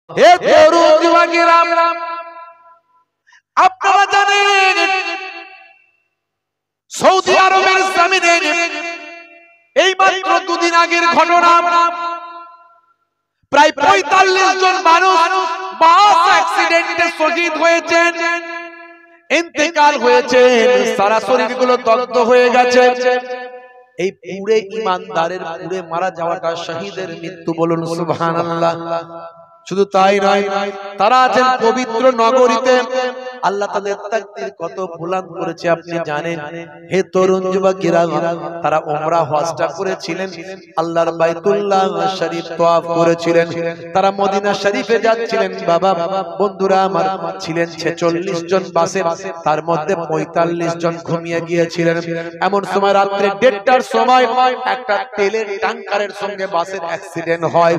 হে তরুণ যুবকেরা, আপনারা জানেন সৌদি আরবের জমিনে এই মাত্র দুদিন আগের ঘটনা, প্রায় ৪৫ জন মানুষ বাস অ্যাক্সিডেন্টে শহীদ হয়েছেন, ইন্তেকাল হয়েছেন, সারা শরীরগুলো দগ্ধ হয়ে গেছে। এই পুরে ইমানদারের পুরে মারা যাওয়াটা শহীদের মৃত্যু, বলুন সুবহানাল্লাহ। শুধু তাই নয়, তারা আছেন পবিত্র নগরীতে। আল্লাহ তাদের তাকদীর কত বুলন্দ করেছে আপনি জানেন। হে তরুণ যুবকেরা, তারা উমরা হজটা করেছিলেন, আল্লাহর বাইতুল্লাহ শরীফ তওয়াফ করেছিলেন, তারা মদিনা শরীফে যাচ্ছিলেন। বাবা বন্ধুরা আমার, ছিলেন 46 জন বাসে, তার মধ্যে 45 জন ঘুমিয়ে গিয়েছিলেন। এমন সময় রাত্রে 1:30টার সময় একটা তেলের ট্যাঙ্কারের সঙ্গে বাসের অ্যাক্সিডেন্ট হয়,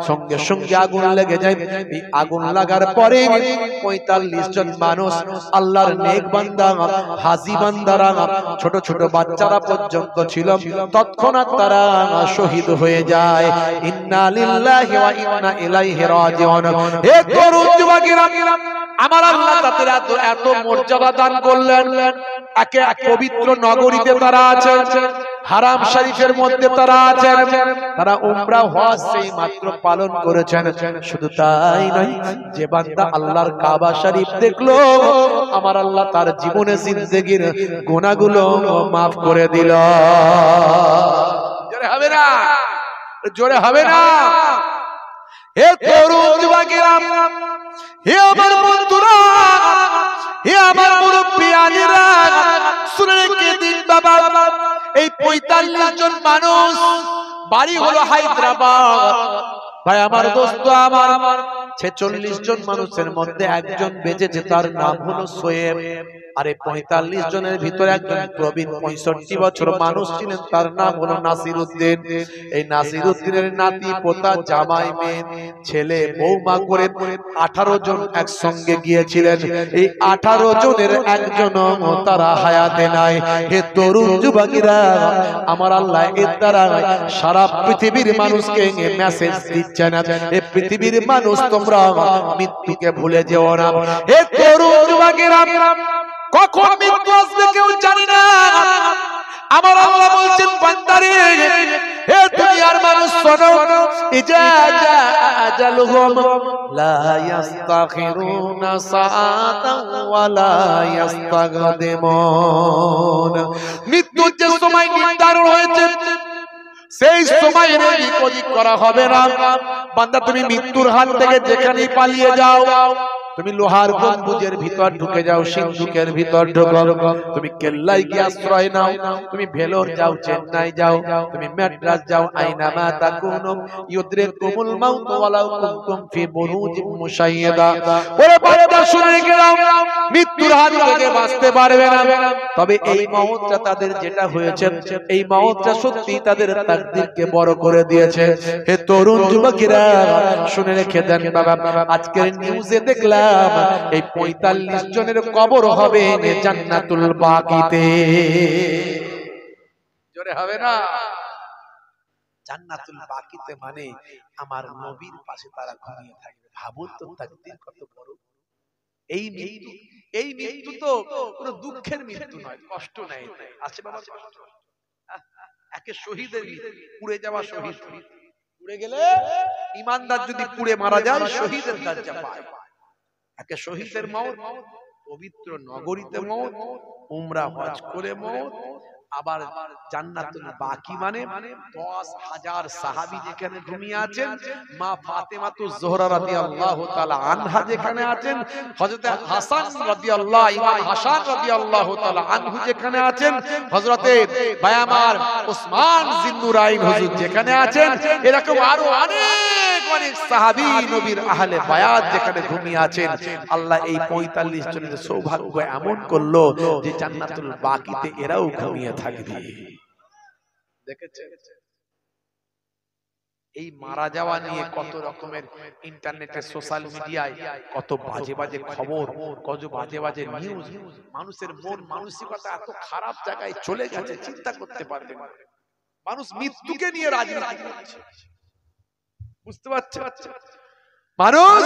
সঙ্গে সঙ্গে আগুন লেগে যায়। এই আগুন লাগার পরে 45 জন মানুষ, আল্লাহর নেক বান্দা, হাজী বান্দারা, ছোট ছোট বাচ্চারা পর্যন্ত ছিল, তৎক্ষণাৎ তারা শহীদ হয়ে যায়। ইন্না লিল্লাহি ওয়া ইন্না ইলাইহি রাজিউন। হে তরুণ যুবকেরা, আমার আল্লাহ তাদের এত মর্যাদা দান করলেন। একে এক পবিত্র নগরীতে তারা আছেন, হারাম শরীফের মধ্যে তারা আছেন, তারা উমরা হজ সেই মাত্র পালন করেছেন। শুধু তাই নয়, যে বান্দা আল্লাহর কাবা শরীফ দেখলো, আমার আল্লাহ তার জীবনে জিন্দেগির গুনাহগুলো maaf করে দিল। জোরে হবে না, জোরে হবে না। হে তরুণ যুবকেরা, হে আমার বন্ধুরা, হে আমার মুরব্বিয়ানেরা, শুনে রেখে দিন বাবা, এই ৪৫ জন মানুষ বাড়ি হলো হায়দ্রাবাদ। ভাই আমার দোস্ত আমার, ৪৬ জন মানুষের মধ্যে একজন বেঁচেছে, তার নাম হলো সোয়েব। আর এই ৪৫ জনের ভিতরে একজন প্রবীণ ৬৫ বছর মানুষ ছিলেন, তার নাম হলো নাসিরউদ্দিন। এই নাসিরউদ্দিনের নাতি পোতা জামাই মেয়ে ছেলে বৌমা করে 18 জন একসঙ্গে গিয়েছিলেন। এই 18 জনের একজনও তারা হায়াতে নাই। হে তরুণ যুবকেরা, আমার আল্লাহ এর দ্বারা সারা পৃথিবীর মানুষকে মেসেজ দিচ্ছেন, এই পৃথিবীর মানুষ তোমরা মৃত্যুকে ভুলে যেও না। হে তরুণ যুবকেরা, কখন মৃত্যু আসবে কেউ জানে না। আমার আল্লাহ বলছেন, বান্দারে, হে দুনিয়ার মানুষ শোনো, ইজা আজালুহুম লা ইস্তাখিরুনা সাআতান ওয়া লা ইস্তাগদিমুন। মৃত্যুর যে সময় নির্ধারণ হয়েছে, সেই সময় এদিক ওদিক করা হবে না। বান্দা, তুমি মৃত্যুর হাত থেকে যেখানেই পালিয়ে যাও, তুমি লোহার গম্বুজের ভিতর ঢুকে যাও, সিন্ধুকের ভিতর ঢুকো, তুমি কেল্লায় গিয়ে আশ্রয় নাও, তুমি ভেলোর যাও, চেন্নাই যাও, তুমি মাদ্রাজ যাও, আইনামা তাকুনু ইউদরিকুমুল মাউত ওয়ালাউ কুনতুম ফি বুরুজিম মুশাইয়াদা। ওরে বান্দা, শুনে রেখে দাও, মৃত্যুর হাত থেকে বাঁচতে পারবে না। তবে এই মওতটা তাদের যেটা হয়েছে, এই মওতটা সত্যি তাদের তাকদীরকে বড় করে দিয়েছে। হে তরুণ যুবকেরা, শুনে রেখে দেন বাবা, আজকের নিউজে দেখলাম এই ৪৫ জনের কবর হবে জান্নাতুল বাকিতে। জোরে হবে না? জান্নাতুল বাকিতে মানে আমার নবীর পাশে তারা ঘুমিয়ে থাকবে। ভাবুন তো তাকদীর কত বড়। এই মৃত্যু, এই মৃত্যু তো কোনো দুঃখের মৃত্যু নয়, কষ্ট নাই। আছে বাবা, একে শহীদের মৃত্যু, পুড়ে যাওয়া শহীদ। পুড়ে গেলে, ইমানদার যদি পুড়ে মারা যায়, শহীদের দরজা পায়। একে শহীদের মওত, পবিত্র নগরীতে মওত, উমরা হজ করে মওত, আবার জান্নাতুল বাকি মানে 10,000 সাহাবী যেখানে ঘুমিয়ে আছেন, মা ফাতেমাতুজ জোহরা রাদিয়াল্লাহু তাআলা আনহা যেখানে আছেন, হযরত হাসান রাদিয়াল্লাহু, ইমাম হাসান রাদিয়াল্লাহু তাআলা আনহু যেখানে আছেন, হযরতে বায়ামার ওসমান জিন্নুরাইন হুজুর যেখানে আছেন, এরকম আরো অনেক অনেক সাহাবী নবীর আহলে বায়াত যেখানে ঘুমিয়ে আছেন। আল্লাহ এই ৪৫ জনের সৌভাগ্য এমন করলো যে জান্নাতুল বাকিতে এরাও ঘুমিয়ে থাকবে। দেখেছেন? এই মারা যাওয়া নিয়ে কত রকমের ইন্টারনেটে, সোশ্যাল মিডিয়ায় কত বাজে বাজে খবর, কত বাজে বাজে নিউজ। মানুষের মন মানসিকতা এত খারাপ জায়গায় চলে গেছে, চিন্তা করতে পারবে না। মানুষ মৃত্যুকে নিয়ে রাজনীতি করছে, বুঝতে পারছে? মানুষ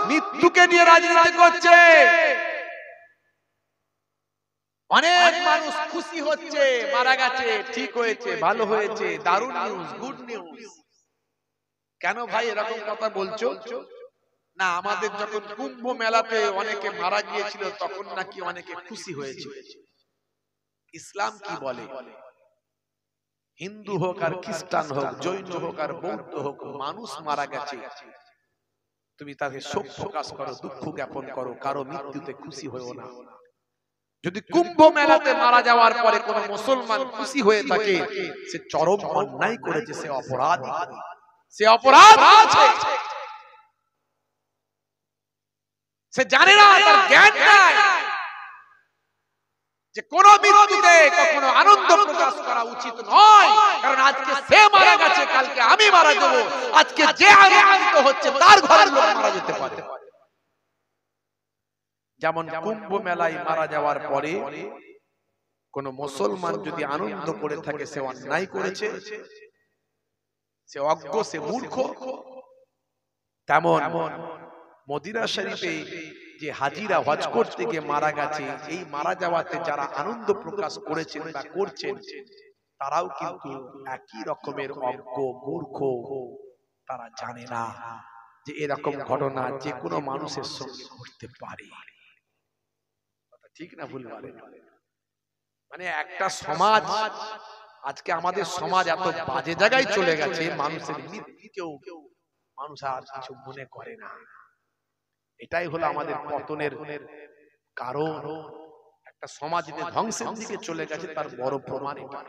মৃত্যুকে নিয়ে রাজনীতি করছে। অনেক মানুষ খুশি হচ্ছে, মারা গেছে, ঠিক হয়েছে, ভালো হয়েছে, দারুণ নিউজ, গুড নিউজ। কেন ভাই এরকম কথা বলছো? না, আমাদের যখন কুম্ভ মেলাতে অনেকে মারা গিয়েছিল তখন নাকি অনেকে খুশি হয়েছিল। ইসলাম কি বলে? হিন্দু হোক আর খ্রিস্টান হোক, জৈন হোক আর বৌদ্ধ হোক, মানুষ মারা গেছে, তুমি তাকে শোক প্রকাশ করো, দুঃখ জ্ঞাপন করো, কারো মৃত্যুতে খুশি হয়েও না। যদি কুম্ভ মেলাতে মারা যাওয়ার পরে কোন মুসলমান খুশি হয়ে থাকে, সে চরম অন্যায় করেছে, সে অপরাধ, সে অপরাধ আছে। সে জানে না, তার জ্ঞান নাই যে কোন মৃত্যুতে কখনো আনন্দ প্রকাশ করা উচিত নয়। কারণ আজকে সে মারা গেছে, কালকে আমি মারা যাব। আজকে যে আনন্দ হচ্ছে তার ঘরের লোক মারা যেতে পারে। যেমন কুম্ভ মেলায় মারা যাওয়ার পরে কোন মুসলমান যদি আনন্দ করে থাকে, সে অন্যায় করেছে, সে অজ্ঞ, সে মূর্খ। তেমন মদিনা শরীফে যে হাজিরা হজ করতে গিয়ে মারা গেছে, এই মারা যাওয়াতে যারা আনন্দ প্রকাশ করেছেন বা করছেন, তারাও কিন্তু একই রকমের অজ্ঞ, মূর্খ। তারা জানে না যে এরকম ঘটনা যে কোনো মানুষের সঙ্গে ঘটতে পারে। ঠিক না ভুল বলেন? মানে একটা সমাজ, আজকে আমাদের সমাজ এত বাজে জায়গায় চলে গেছে, মানুষের মৃত্যুকেও মানুষ আর কিছু মনে করে না। এটাই হলো আমাদের পতনের কারণ। একটা সমাজ যে ধ্বংসের দিকে চলে গেছে তার বড় প্রমাণ এটা।